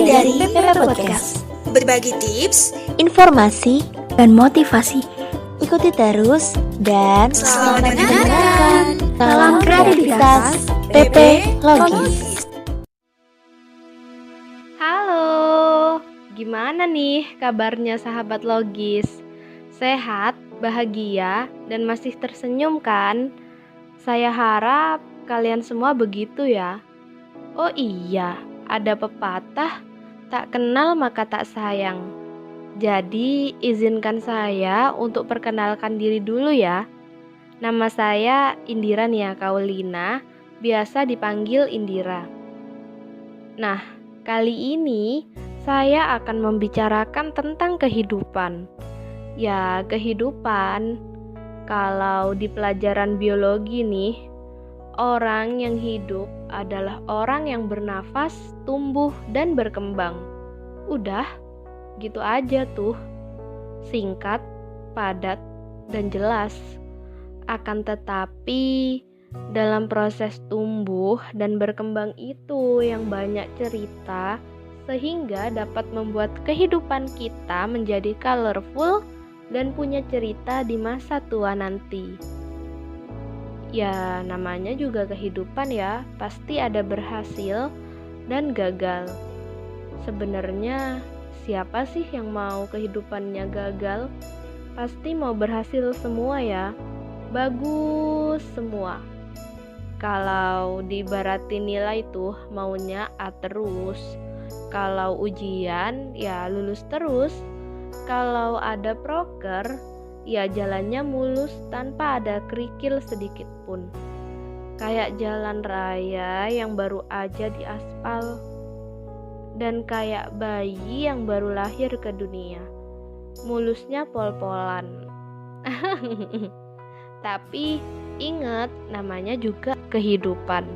dari PP Podcast. Berbagi tips, informasi, dan motivasi. Ikuti terus dan selamat mendengarkan. Salam kreativitas PP Logis. Halo, gimana nih kabarnya sahabat Logis? Sehat, bahagia, dan masih tersenyum kan? Saya harap kalian semua begitu ya. Oh iya, ada pepatah, tak kenal maka tak sayang. Jadi izinkan saya untuk perkenalkan diri dulu ya. Nama saya Indira Nia Kaulina, biasa dipanggil Indira. Nah, kali ini saya akan membicarakan tentang kehidupan. Ya, kehidupan. Kalau di pelajaran biologi nih, orang yang hidup adalah orang yang bernafas, tumbuh, dan berkembang. Udah, gitu aja tuh. Singkat, padat, dan jelas. Akan tetapi, dalam proses tumbuh dan berkembang itu yang banyak cerita, sehingga dapat membuat kehidupan kita menjadi colorful dan punya cerita di masa tua nanti. Ya, namanya juga kehidupan ya, pasti ada berhasil dan gagal. Sebenarnya, siapa sih yang mau kehidupannya gagal? Pasti mau berhasil semua ya, bagus semua. Kalau diibaratin nilai tuh maunya A terus. Kalau ujian ya lulus terus. Kalau ada proker ya jalannya mulus tanpa ada kerikil sedikit pun. Kayak jalan raya yang baru aja diaspal. Dan kayak bayi yang baru lahir ke dunia. Mulusnya pol-polan. Tapi ingat, namanya juga kehidupan.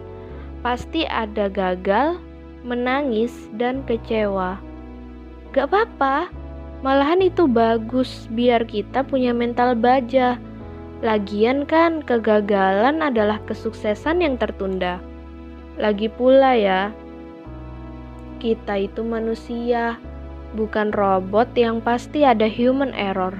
Pasti ada gagal, menangis, dan kecewa. Gak apa-apa. Malahan itu bagus biar kita punya mental baja. Lagian kan kegagalan adalah kesuksesan yang tertunda. Lagi pula ya, kita itu manusia, bukan robot yang pasti ada human error.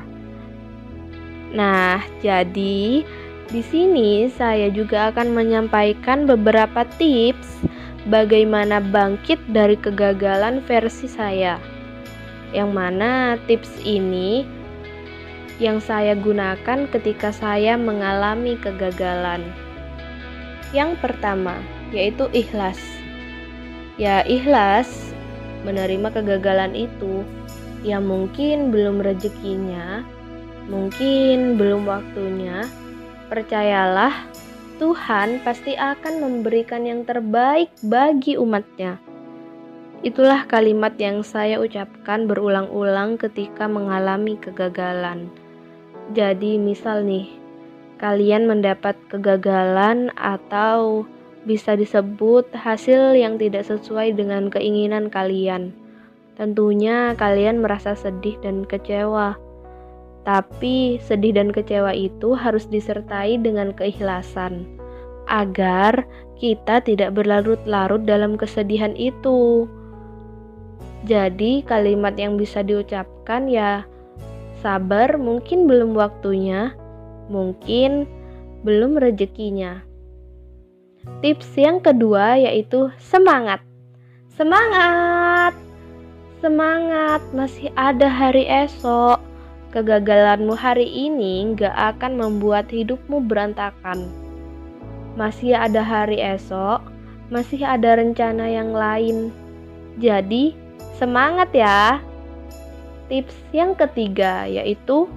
Nah, jadi di sini saya juga akan menyampaikan beberapa tips bagaimana bangkit dari kegagalan versi saya. Yang mana tips ini yang saya gunakan ketika saya mengalami kegagalan. Yang pertama, yaitu ikhlas. Ya, ikhlas menerima kegagalan itu. Ya mungkin belum rezekinya, mungkin belum waktunya. Percayalah, Tuhan pasti akan memberikan yang terbaik bagi umatnya. Itulah kalimat yang saya ucapkan berulang-ulang ketika mengalami kegagalan. Jadi misal nih, kalian mendapat kegagalan atau bisa disebut hasil yang tidak sesuai dengan keinginan kalian. Tentunya kalian merasa sedih dan kecewa. Tapi sedih dan kecewa itu harus disertai dengan keikhlasan, agar kita tidak berlarut-larut dalam kesedihan itu. Jadi kalimat yang bisa diucapkan ya, sabar, mungkin belum waktunya, mungkin belum rezekinya. Tips yang kedua yaitu semangat. Semangat! Semangat, masih ada hari esok. Kegagalanmu hari ini gak akan membuat hidupmu berantakan. Masih ada hari esok, masih ada rencana yang lain. Jadi, semangat ya. Tips yang ketiga yaitu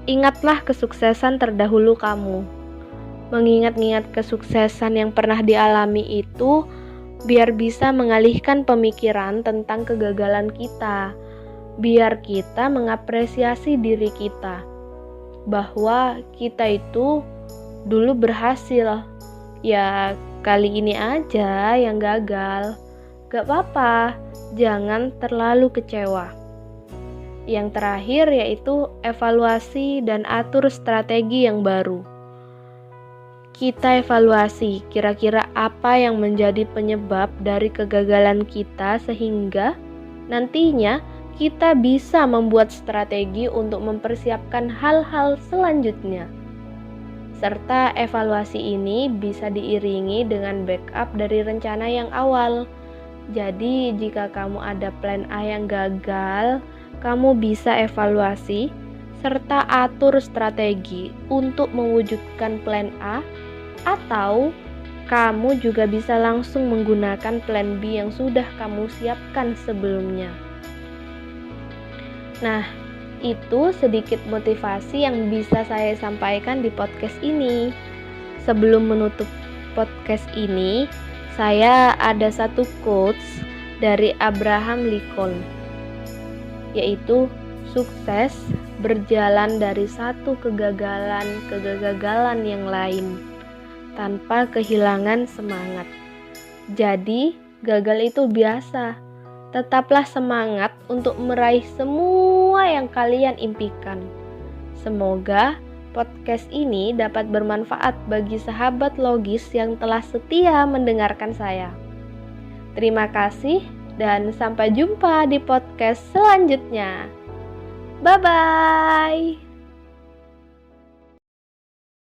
ingatlah kesuksesan terdahulu kamu. Mengingat-ingat kesuksesan yang pernah dialami itu biar bisa mengalihkan pemikiran tentang kegagalan kita. Biar kita mengapresiasi diri kita bahwa kita itu dulu berhasil. Ya kali ini aja yang gagal. Gak apa-apa, jangan terlalu kecewa. Yang terakhir yaitu evaluasi dan atur strategi yang baru. Kita evaluasi kira-kira apa yang menjadi penyebab dari kegagalan kita sehingga Nantinya kita bisa membuat strategi untuk mempersiapkan hal-hal selanjutnya. Serta evaluasi ini bisa diiringi dengan backup dari rencana yang awal. Jadi jika kamu ada plan A yang gagal, kamu bisa evaluasi serta atur strategi untuk mewujudkan plan A, atau kamu juga bisa langsung menggunakan plan B yang sudah kamu siapkan sebelumnya. Nah, itu sedikit motivasi yang bisa saya sampaikan di podcast ini. Sebelum menutup podcast ini, saya ada satu quotes dari Abraham Lincoln, yaitu sukses berjalan dari satu kegagalan ke kegagalan yang lain tanpa kehilangan semangat. Jadi, gagal itu biasa. Tetaplah semangat untuk meraih semua yang kalian impikan. Semoga podcast ini dapat bermanfaat bagi sahabat logis yang telah setia mendengarkan saya. Terima kasih dan sampai jumpa di podcast selanjutnya. Bye-bye.